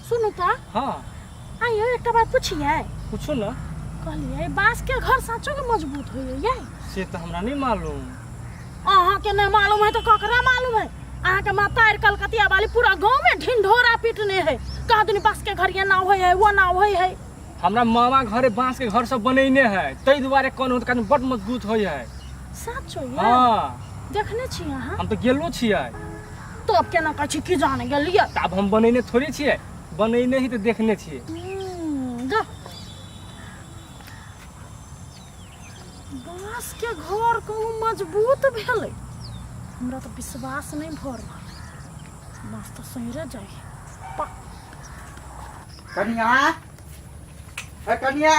सुनू तो। हाँ आइयो एक बात पूछिए। पूछो ना। कहलिए बांस के घर साँचो के मजबूत हो ये? से तो हमरा नहीं मालूम। अहाँ के नहीं मालूम है तो ककरा मालूम है? अहाँ के माता कलकतिया वाली पूरा गांव में ढिंढोरा पीटने है। कहा दुनी बांस के घर ये ना होय है वो ना होय है। हमरा मामा घरे बांस के घर सब बनैने है तई दुआरे कोनो कन बड मजबूत होय है। सच हो ये? हाँ देखने छी अहाँ? हम तो गेलो छियै। तो अब केना कहै छी की जाने गेलिए? अब हम बनैने थोड़ी छियै, बनैने ही तो देखने छियै। बांस के घर कहूँ मजबूत भेलै, हमरा तो विश्वास नहीं भ रहल। बांस तो सहिरे जाए। कन्या, कन्या,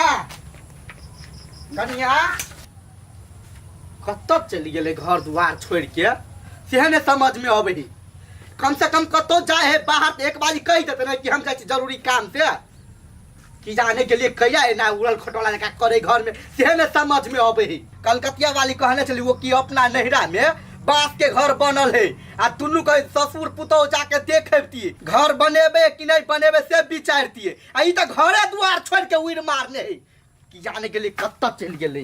कन्या, कत्तो चली गेले घर दुआर छोड़ के? सेहने समझ में आवे। कम से कम कत्तो जाए है बाहर एक बारी कह देते ना कि हम जाए जरूरी काम से। कि जाने के लिए कहिया है ना उड़ल खटोला का करे घर में, सेहने समझ में आवे। कलकतिया वाली कहने चली वो कि अपना नहरा में बांस के घर बनल है आ दुनू के ससुर पुतौ जाके देखती घर बनेबे कि नहीं बनेबे से विचारती आ ई तो घरे दुआर छोड़ के उड़ मारने है कि जाने के लिए कत्ता चल गेले।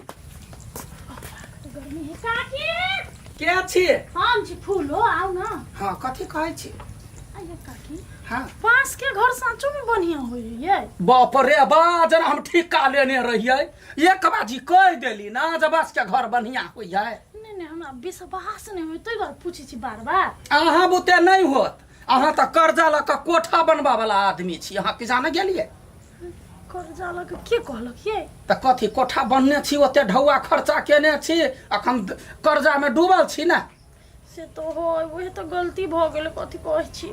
गर्मी है काकी। क्या छिए? हम छी फूलो आओ ना। हां कथि कहै छी? आइए काकी। हां बांस के घर साँचो में बढ़िया होय ये। बाप रे बा जना हम ठिका लेने रहिए एक बाजी कह देली ना जब बांस के घर बढ़िया होय है। नहीं हमरा विश्वास नहीं होय तो घर पूछी छी बार-बार। अहाँ बुते नहीं होत। अहाँ त कर्जा ल के कोठा बनबा वाला आदमी छी। अहाँ के जाने गेलिए? कर्जा ल के के कहलक ये? त कथि कोठा बनने छी ओते ढौआ खर्चा केने छी अखन कर्जा में डूबल छी ना। से तो होय वही तो गलती भ गेल कथि कहै छी।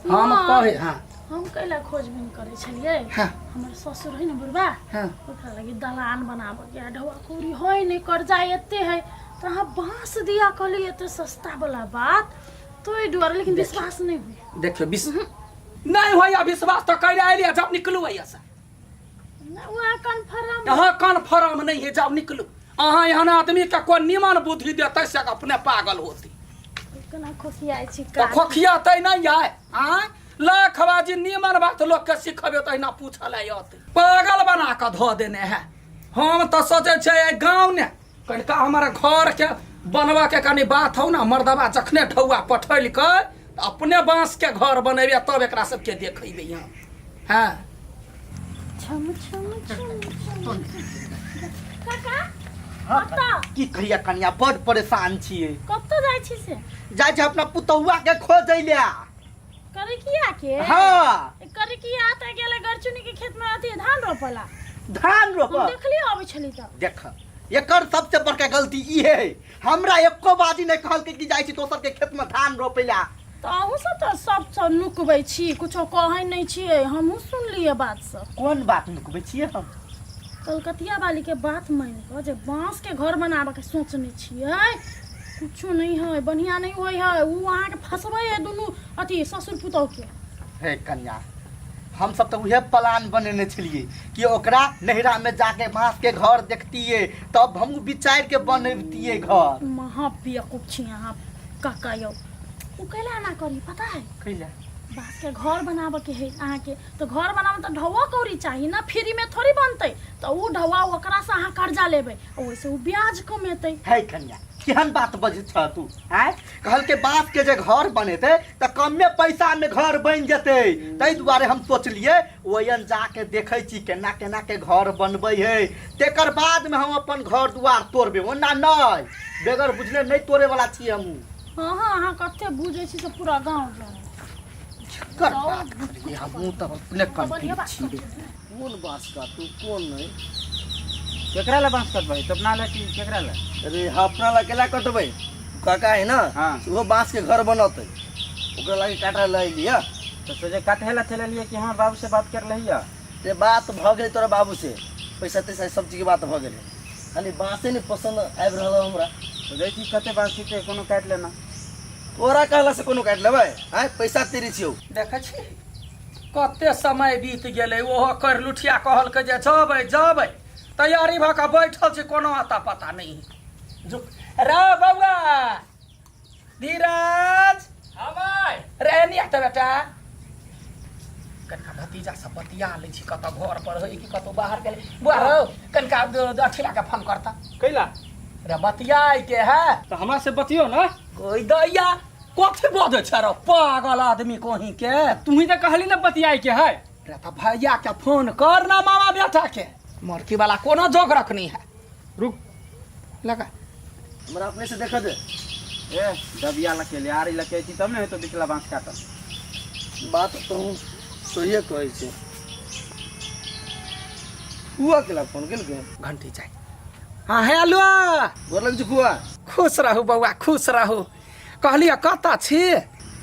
हम कहे हां हम कैला खोजबीन करे छलिए। हां हमर ससुर है न बुढ़बा। हां ओकरा लगी दलान बनाबे के ढौआ कोरी होय नहीं कर्जा एते है तो हाँ बांस दिया कहली एते सस्ता वाला बात तो ई डर लेकिन विश्वास नहीं हुई। देखियो नहीं होया विश्वास तो कर आइलिए जब निकलू ऐसा वहाँ कन्फर्म। यहाँ कन्फर्म नहीं है जब निकलू। अहाँ यहाँ आदमी का कोई निमन बुद्धि देते से अपने पागल होती। केना खोखियाई छी तो खोखियाते नहीं है। हाँ लाखबाजी निमन बात लोग के सिखबे तो ना पूछल आते पागल बना के धो देने है। हम तो सोचे छे गाँव ने कनिका हमारा घर के बनवा के कनी बात हो ना मर्दबा जखने ढौआ पठल के अपने बांस के घर बनेबे तब एकरा सबके देखेबे यहाँ। हाँ छम छम छम काका कत्ता की कहिया कन्या बड़ परेशान छिए। कत्ता जाय छी से? जाय छै अपना पुतौआ के खोजै ले। करे किया के? हां करे किया त गेले गरचुनी के खेत में आती धान रोपला। धान रोप हम देखली आबै छली त। देख एकर सबसे बड़का गलती ई है हमरा एको बाजी नहीं कहल कि जाय छी दोसर के खेत में धान रोपेला। तो अहूँ सब नुकबै छी कुछो कहै नहीं छिए। हमहू सुन लिए बात सब। कौन बात नुकबै छिए? हम कलकतिया वाली के बात मान को जे बांस के घर बनाबे के सोचने छिए कुछो नहीं है बढ़िया नहीं होय है। उ अहाँ के फसबै है दुनू अथी ससुर पुतौ के। हे कन्या हम सब तो उहे प्लान बनेने छलिए कि ओकरा नहरा में जाके बांस के घर देखतिए तब हम विचार के बनबतिए घर। महाबेवकूफ छी अहाँ काका यौ। उ कैला ना करी पता है? कैला बांस के घर बनाबे के है अहाँ के तो घर बनाबे तो ढौआ कौड़ी चाहिए ना फ्री में थोड़ी बनते तो उ ढौआ ओकरा से अहाँ कर्जा लेबे ओइसे उ ब्याज कमेतै। है कन्या केहन बात बजे छ तू? हैं कहल के बांस के जे घर बनेते त कमे पैसा में घर बन जेते तई दुआरे हम सोचलिए ओयन जाके देखै छी केना केना के घर बनबै है तेकर बाद में हम अपन घर दुआर तोड़बे। ओना नहीं बेगर बुझले नहीं तोड़े वाला छी हम। हां हां अहाँ कते बुझै छी से पूरा गांव जाने। कर हम त अपने कंफ्यूज छी। कौन बांस का तू कौन नहीं केकरा ला बांस कटबै तो अपना ला कि केकरा ला? अरे अपना ला केला कटबै काका है ना। हाँ वो बांस के घर बनते ओकरा लागी काटा लाई लिया। तो सोचे काटे ला चले लिए कि हां बाबू से बात कर लहिया। ते बात भ गेलै तोरा बाबू से पैसा तैसा सब चीज के बात भ गेलै खाली बांसे नहीं पसंद आबि रहल हमरा। तो देखी कते बांस के कोनो काट लेना। तोरा कहला से कोनो काट लेबै? हैं पैसा तेरी छियौ। देखे छी कते समय बीत गेले ओहो कर लुठिया कहल के जे जबै जबै तैयारी भ के बैठल छी कोनो आता पता नहीं। जो रे बउआ धीरज हमाय रे नहीं आता बेटा कनका जा सब बतिया ले छी कत घर पर है कि कत बाहर गेले बुआ रो कनका अठिला के फोन करता कैला रे बतियाई के है तो हमरा से बतियो ना कोई दैया कथी बजे छ रे पागल आदमी कहीं के तू ही तो कहली ना बतियाई के है रे त भैया के फोन कर ना मामा बेटा के मरकी वाला कोनो जोग रखनी है रुक लगा हमरा अपने से देखा दे ए दबिया लके ले आरी लके छी तब ने तो बिचला बांस काट बात तो हूँ सही कहै छै हुआ केला फोन केल के घंटी जाए हाँ हेलो गोर लग फुआ खुश रहू बउआ खुश रहू कहलिए कत छी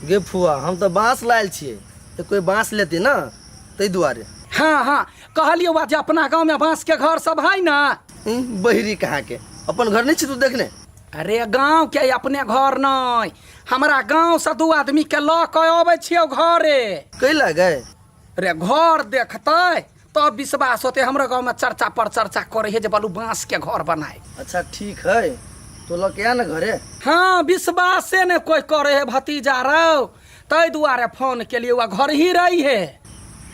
गे फुआ हम तो बांस लायल छियै तो कोई बांस लेते ना तै दुआरे हाँ हाँ कहलिए बा जे अपना गांव में बांस के घर सब है ना बहिरी कहाँ के अपन घर नहीं छी तू देखने अरे गांव के अपने घर नहीं हमारा गांव से दू आदमी के ल के अबै छियो घरे कैला गए रे घर देखते तब विश्वास होते हमरा गांव में चर्चा पर चर्चा करे है जे बोलू बांस के घर बनाए अच्छा ठीक है तो ल के आ ना घरे हाँ विश्वास से ने कोई करे है भतीजा रो तै दुआरे फोन के लिए वह घर ही रही है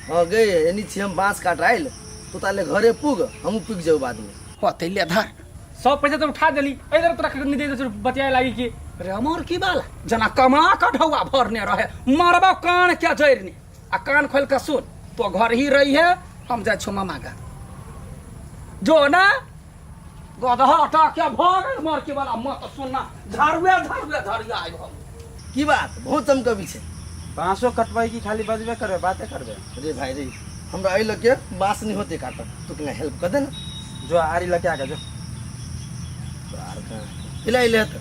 हाँ गए एनी छी हम बांस काट आइल तो ताले घरे पुग हम पुग जाऊ बाद में होते ले धर सब पैसा तो उठा देली इधर तोरा नहीं दे तो बतियाए लागी कि रे हमर की बाला जना कमा के ढौआ भरने रहे मारबा कान क्या जरने आ कान खोल के सुन तो घर ही रही है हम जाय छो मामा का जो ना गधा टा क्या भगल मर के वाला मत सुनना झाड़ुए आइ हम की बात बहुत चमकबी छै बांसो कटवाई की खाली बजबे करबे बातें करबे रे भाई रे हमरा आई लगे बांस नहीं होते काटत तू कने हेल्प कर दे ना जो आरी लके आगे जो बाहर का इला इले त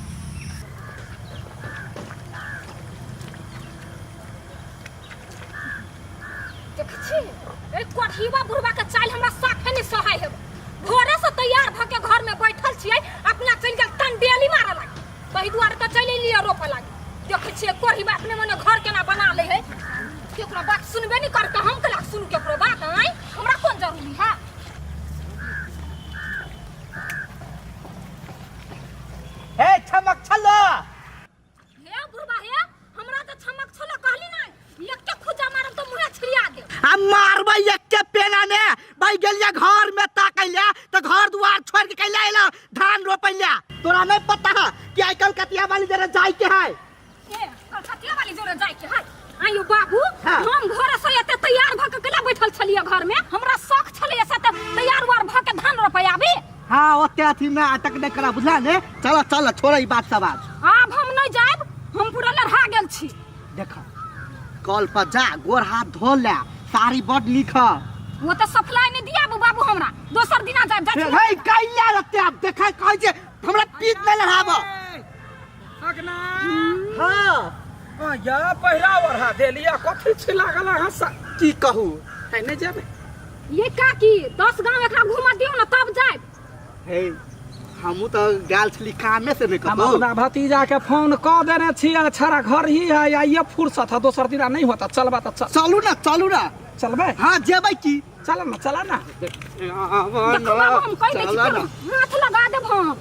देखछि ए कोठीबा बुढ़बा के चाल हमरा साफे नहीं सहाय है घरे से तैयार भ के घर में बैठल छियै अपना चल गेल टंडेली मारे लागी तहि दुआरे त चले लिया रोपे लागी देखे छियै कोठीबा अपने मने घर केना बना ले है केकरो बात सुनबे नहीं करते हम कला सुन केकरो बात है हमरा कोन जरूरी है हे चमक छल्लो हे बुढ़बा हे हमरा त चमक छलो कहली नहीं एक के खुजा मारब त मुहे छिड़िया दे हम मारबै एक के पेना ने भाई गेलिया घर में ताकैला तो घर दुआर छोड़ के कैला एला धान रोपैला तोरा नहीं पता है कि आजकल कटिया वाली जरा जाय के है ए कलकतिया वाली जोरे जाय के है आयु बाबू हाँ। हम घर से एते तैयार भ के केला बैठल छलिए घर में हमरा शौक छलिए से तैयार वार भ के धान रोपयाबी हाँ ओते अथी ना तक नहीं करा बुझला ने चलो चलो छोड़ ई बात सब आज आब हम नहीं जाब हम पूरा लड़हा गेल छी देखो कल पर जा गोर हाथ धो ले सारी बड लिख वो तो सप्लाई नहीं दिया बाबू हमरा दोसर दिना जाब जा हे कैला रहते आप देखा कहै छै हमरा पीत नहीं लड़ाबो अगना हाँ या पहिरा वरहा देलिया कथी छी लागल हंसा की कहू है नहीं जाबे ये काकी 10 गांव एकरा घुमा दियो ना तब जाब हे हमू तो गाल छली कामे से नहीं हम कहू अपना भतीजा के फोन कर देने छियै छड़ा घर ही है या ये फुर्सत है दोसर दिना नहीं होता चलबा तो चल चलू ना चलबे हाँ जेबै की चल ना देखो बाबू हम कह दै छी हाथ लगा देब हम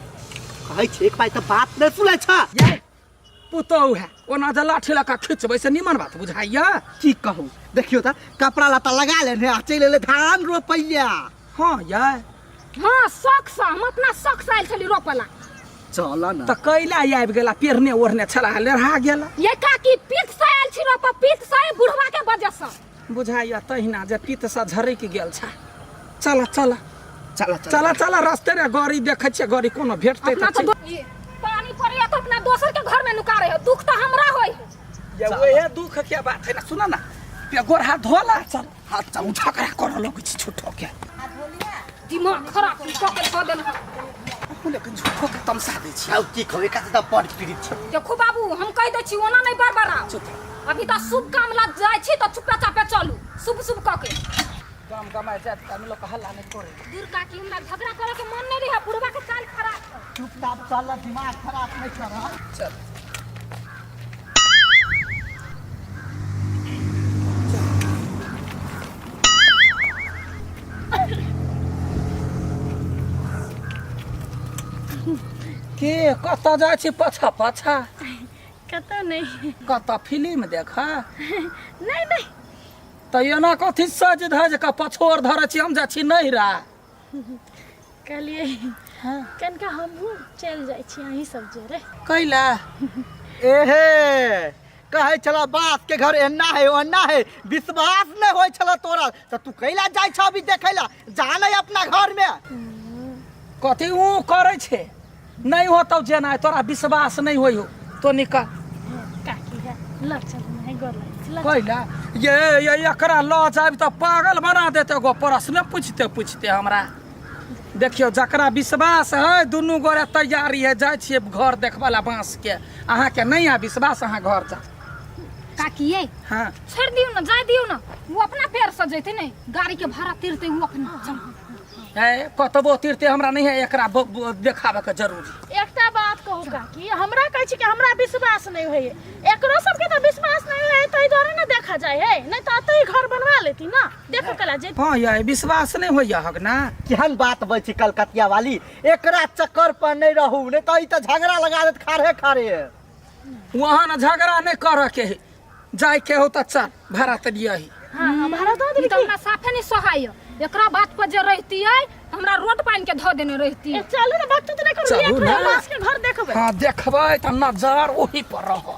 कहै छै एक बार तो बात नहीं सुनै छ ये पुतौ है ओना जे लाठी लका खिचबै से निमन बात बुझाइया की कहू देखियो त कपड़ा लता लगा ले ने चल ले धान रोपैया हां ये हां शौक से हम अपना शौक से आइल छली रोपला चल ना त कैला आबि गेला पेरने ओढ़ने छला लेरहा गेला ये काकी पीत से आइल छी रोप पीत से बुढ़वा के वजह से बुझाइया तहिना जे पीत से झरक गेल छ चल रास्ते रे गाड़ी देखै छै गाड़ी कोनो भेटतै त पानी पड़िया तो अपना दोसर के घर में नुका रहे हो दुख तो हमरा होई ये ओहे दुख के बात है ना सुना ना पे गोर हाथ धोला चल हाथ चल उठा कर कर लो कुछ छुटो के दिमाग खराब क के धो देन लेकिन झूठो के तमसा दे छी आउ की कहै का त पड़ पीड़ित छ देखो बाबू हम कह दे छी ओना नहीं बरबरा अभी तो शुभ काम ला जाय छी तो चुपे चापे चलू शुभ क के काम कमाए जात काम लोग हल्ला नहीं करे दूर काकी हमरा झगड़ा करे के मन नहीं रहे बुढ़वा के चाल खराब चुपचाप चल दिमाग खराब नहीं कर चल के कत जाय छी पाछा कत नहीं कत फिल्म देखा नहीं तो एना कथी सज धज के पछोर धरे छी हम जा छी नहिरा कहलिए कनका हमहूँ चलि जाइ छी अहीं सब जे रे कैला एहे कहे चला बास के घर एना है ओना है विश्वास नहीं होय छला तोरा तो तू कैला जाय छ अभी देखैला जाने अपना घर में कथी ऊ करे छे नहीं होतौ जेना तोरा विश्वास नहीं होय हो तो निकल काकी है ल चल नहीं गोर लाग कैला ये एकरा ल जाब तो पागल बना देते गो प्रश्न पूछते हमरा देखियो जकरा विश्वास है दुनू गोरे तैयारी है जाय छिए घर देखवाला बांस के अहाँ के नहीं है विश्वास अहाँ घर जा काकी ये हाँ छोड़ दियो ना जाय दियो ना वो अपना पैर से जैते नहीं गाड़ी के भाड़ा तीरते वो अपना चल है कतबो तीरते हमरा नहीं है एकरा देखावे के जरूरी एकटा बात कहू काकी हमरा कहै छी कि हमरा विश्वास नहीं होय एकरो सबके तो विश्वास नहीं होय तै द्वारा ना देखा जाय है नहीं तो अतै घर बनवा लेती ना देखो कला जे हाँ ये विश्वास नहीं होय हक ना केहन बात बय छी कलकतिया वाली एकरा चक्कर पर नहीं रहू नहीं तो ई तो झगड़ा लगा देत खारे वहाँ ना झगड़ा नहीं कर के जाय के हो तो चल भाड़ा तो दिया ही हां भाड़ा दो दे तो हमरा साफे नहीं सहाय एकरा बात पर जे रहती है हमरा रोड पानी के धो देने रहती है चल ना बात तो नहीं करू चलू एक ना। बास के घर देखबे हाँ देखबै तो नजर वही पर रह